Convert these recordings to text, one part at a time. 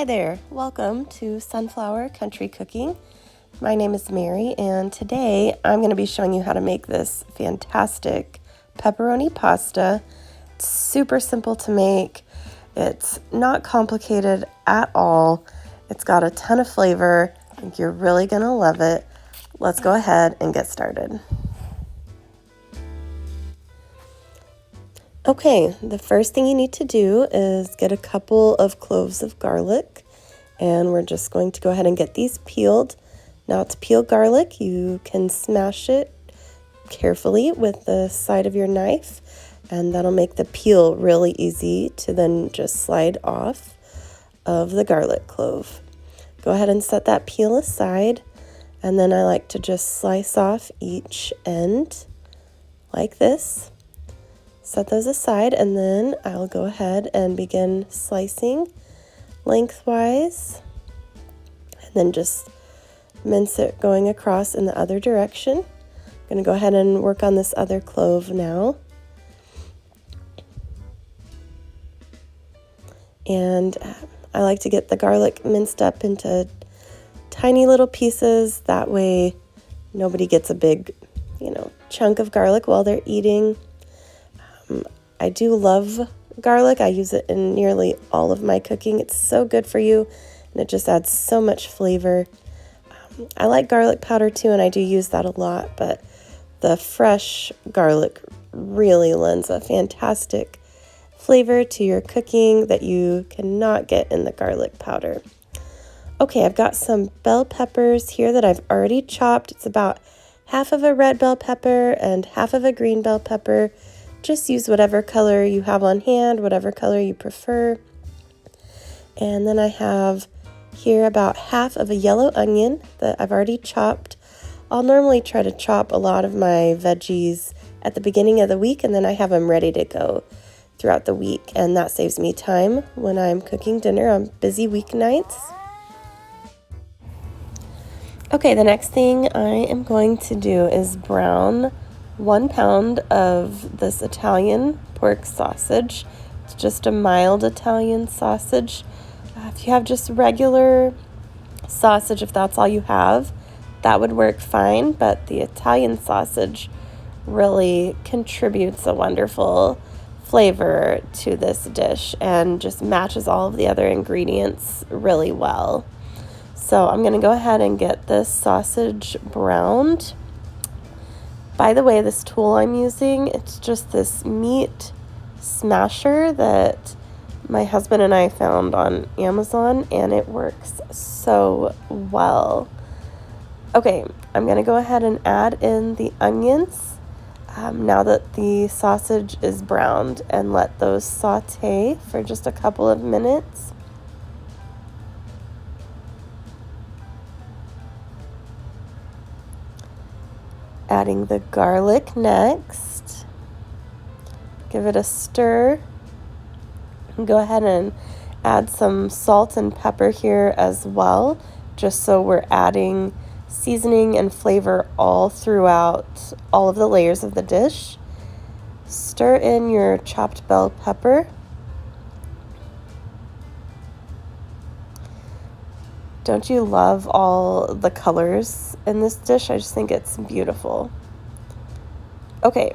Hi there, welcome to Sunflower Country Cooking. My name is Mary, and today I'm going to be showing you how to make this fantastic pepperoni pasta. It's super simple to make. It's not complicated at all. It's got a ton of flavor. I think you're really going to love it. Let's go ahead and get started. Okay, the first thing you need to do is get a couple of cloves of garlic, and we're just going to go ahead and get these peeled. Now to peel garlic, you can smash it carefully with the side of your knife, and that'll make the peel really easy to then just slide off of the garlic clove. Go ahead and set that peel aside, and then I like to just slice off each end like this. Set those aside, and then I'll go ahead and begin slicing lengthwise, and then just mince it going across in the other direction. I'm going to go ahead and work on this other clove now. And I like to get the garlic minced up into tiny little pieces. That way nobody gets a big, chunk of garlic while they're eating. I do love garlic. I use it in nearly all of my cooking. It's so good for you, and it just adds so much flavor. I like garlic powder too, and I do use that a lot, but the fresh garlic really lends a fantastic flavor to your cooking that you cannot get in the garlic powder. Okay, I've got some bell peppers here that I've already chopped. It's about half of a red bell pepper and half of a green bell pepper. Just use whatever color you have on hand, whatever color you prefer. And then I have here about half of a yellow onion that I've already chopped. I'll normally try to chop a lot of my veggies at the beginning of the week, and then I have them ready to go throughout the week, and that saves me time when I'm cooking dinner on busy weeknights. Okay, the next thing I am going to do is brown 1 pound of this Italian pork sausage. It's just a mild Italian sausage. If you have just regular sausage, if that's all you have, that would work fine, but the Italian sausage really contributes a wonderful flavor to this dish and just matches all of the other ingredients really well. So I'm going to go ahead and get this sausage browned. By the way, this tool I'm using, it's just this meat smasher that my husband and I found on Amazon, and it works so well. Okay, I'm going to go ahead and add in the onions now that the sausage is browned, and let those saute for just a couple of minutes. Adding the garlic next. Give it a stir. And go ahead and add some salt and pepper here as well, just so we're adding seasoning and flavor all throughout all of the layers of the dish. Stir in your chopped bell pepper. Don't you love all the colors in this dish? I just think it's beautiful. Okay,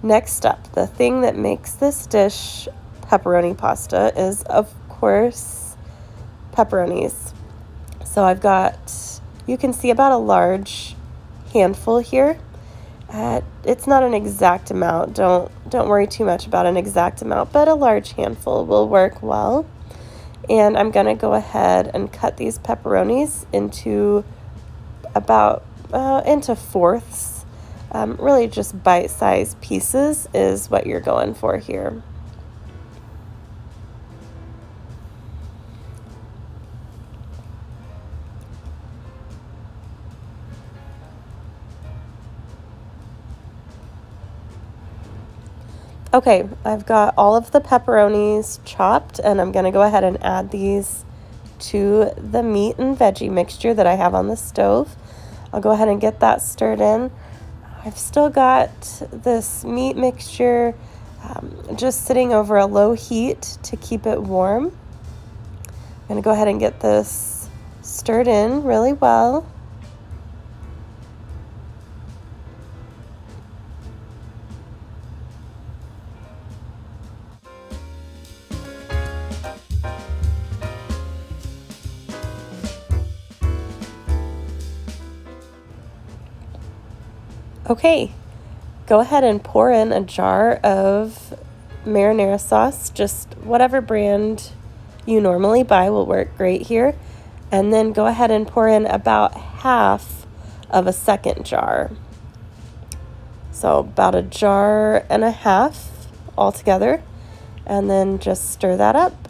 next up, the thing that makes this dish pepperoni pasta is, of course, pepperonis. So I've got, you can see about a large handful here. It's not an exact amount. Don't worry too much about an exact amount, but a large handful will work well. And I'm going to go ahead and cut these pepperonis into into fourths. Really just bite-sized pieces is what you're going for here. Okay, I've got all of the pepperonis chopped, and I'm going to go ahead and add these to the meat and veggie mixture that I have on the stove. I'll go ahead and get that stirred in. I've still got this meat mixture just sitting over a low heat to keep it warm. I'm going to go ahead and get this stirred in really well. Okay, go ahead and pour in a jar of marinara sauce. Just whatever brand you normally buy will work great here. And then go ahead and pour in about half of a second jar. So about a jar and a half altogether. And then just stir that up.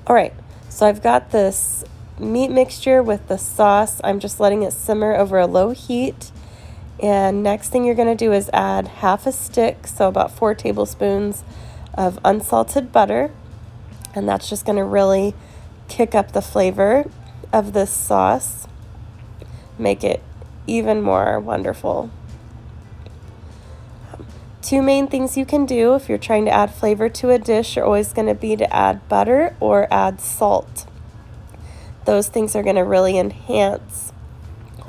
All right, so I've got this meat mixture with the sauce. I'm just letting it simmer over a low heat. And next thing you're going to do is add half a stick, so about 4 tablespoons of unsalted butter. And that's just going to really kick up the flavor of this sauce, make it even more wonderful. 2 main things you can do if you're trying to add flavor to a dish are always going to be to add butter or add salt. Those things are going to really enhance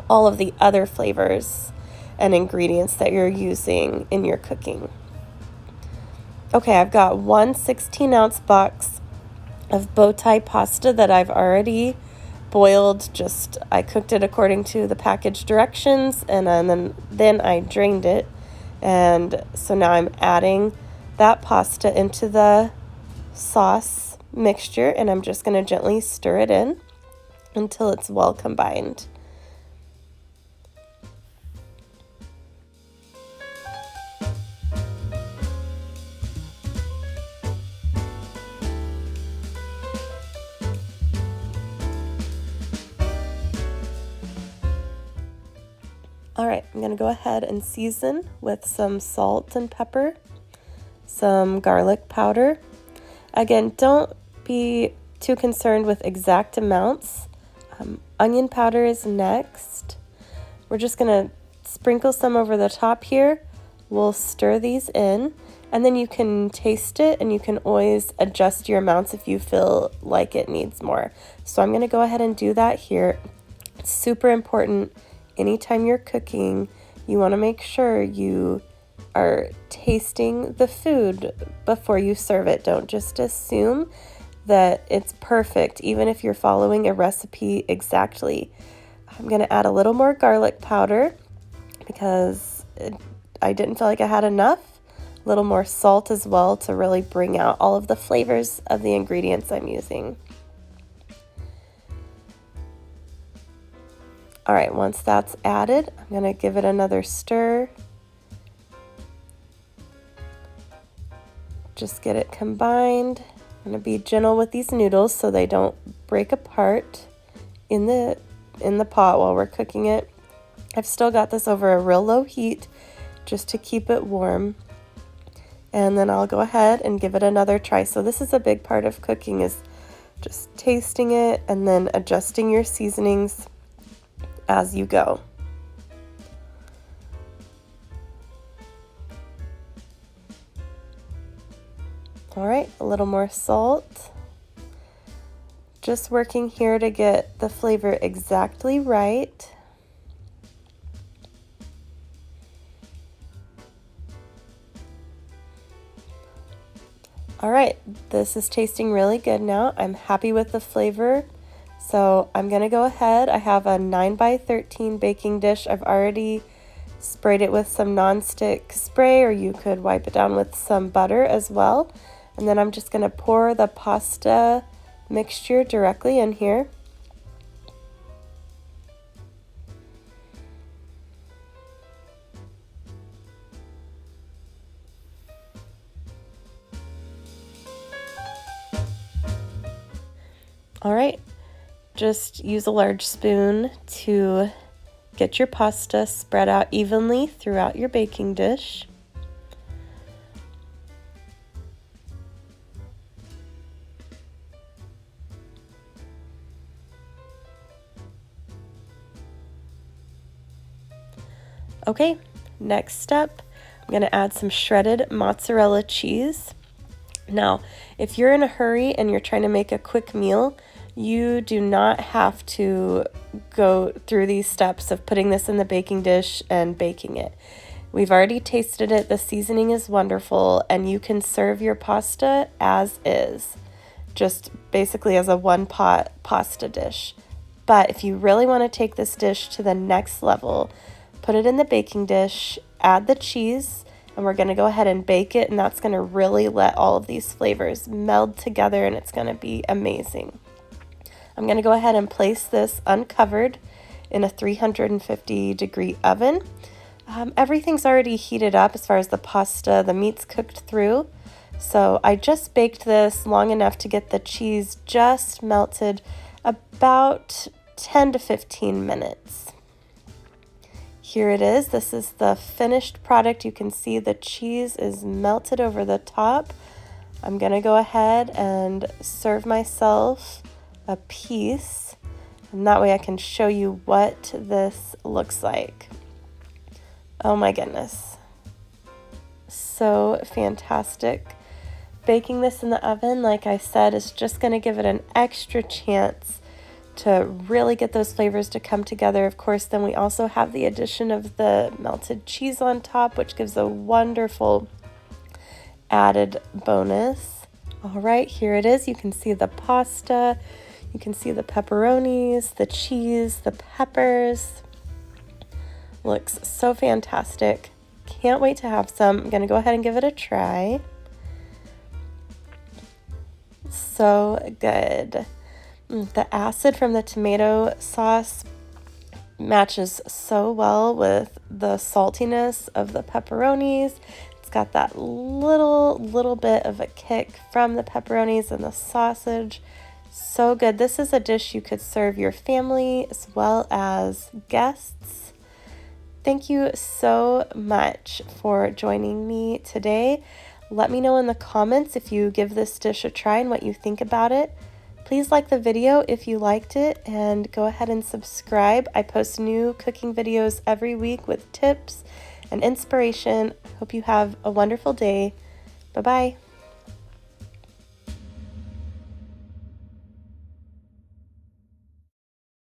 all of the other flavors and ingredients that you're using in your cooking. Okay, I've got 1 16-ounce box of bow tie pasta that I've already boiled. I cooked it according to the package directions, and then I drained it. And so now I'm adding that pasta into the sauce mixture, and I'm just going to gently stir it in until it's well combined. All right, I'm going to go ahead and season with some salt and pepper, some garlic powder. Again, don't be too concerned with exact amounts. Onion powder is next. We're just going to sprinkle some over the top here. We'll stir these in, and then you can taste it, and you can always adjust your amounts if you feel like it needs more. So I'm going to go ahead and do that here. It's super important. Anytime you're cooking, you want to make sure you are tasting the food before you serve it. Don't just assume that it's perfect, even if you're following a recipe exactly. I'm going to add a little more garlic powder because I didn't feel like I had enough. A little more salt as well to really bring out all of the flavors of the ingredients I'm using. All right, once that's added, I'm going to give it another stir. Just get it combined. I'm going to be gentle with these noodles so they don't break apart in the pot while we're cooking it. I've still got this over a real low heat just to keep it warm. And then I'll go ahead and give it another try. So this is a big part of cooking, is just tasting it and then adjusting your seasonings as you go. All right, a little more salt. Just working here to get the flavor exactly right. All right, this is tasting really good now. I'm happy with the flavor. So I'm going to go ahead. I have a 9x13 baking dish. I've already sprayed it with some nonstick spray, or you could wipe it down with some butter as well. And then I'm just going to pour the pasta mixture directly in here. All right. Just use a large spoon to get your pasta spread out evenly throughout your baking dish. Okay, next step, I'm going to add some shredded mozzarella cheese. Now, if you're in a hurry and you're trying to make a quick meal, you do not have to go through these steps of putting this in the baking dish and baking it. We've already tasted it. The seasoning is wonderful, and you can serve your pasta as is, just basically as a one-pot pasta dish. But if you really want to take this dish to the next level, put it in the baking dish, add the cheese, and we're going to go ahead and bake it, and that's going to really let all of these flavors meld together, and it's going to be amazing. I'm going to go ahead and place this uncovered in a 350-degree oven. Everything's already heated up as far as the pasta, the meat's cooked through. So I just baked this long enough to get the cheese just melted, about 10 to 15 minutes. Here it is. This is the finished product. You can see the cheese is melted over the top. I'm going to go ahead and serve myself a piece, and that way I can show you what this looks like. Oh my goodness. So fantastic. Baking this in the oven, like I said, is just going to give it an extra chance to really get those flavors to come together. Of course, then we also have the addition of the melted cheese on top, which gives a wonderful added bonus. All right, here it is. You can see the pasta, you can see the pepperonis, the cheese, the peppers. Looks so fantastic. Can't wait to have some. I'm going to go ahead and give it a try. So good. The acid from the tomato sauce matches so well with the saltiness of the pepperonis. It's got that little bit of a kick from the pepperonis and the sausage. So good. This is a dish you could serve your family as well as guests. Thank you so much for joining me today. Let me know in the comments if you give this dish a try and what you think about it. Please like the video if you liked it, and go ahead and subscribe. I post new cooking videos every week with tips and inspiration. Hope you have a wonderful day. Bye-bye.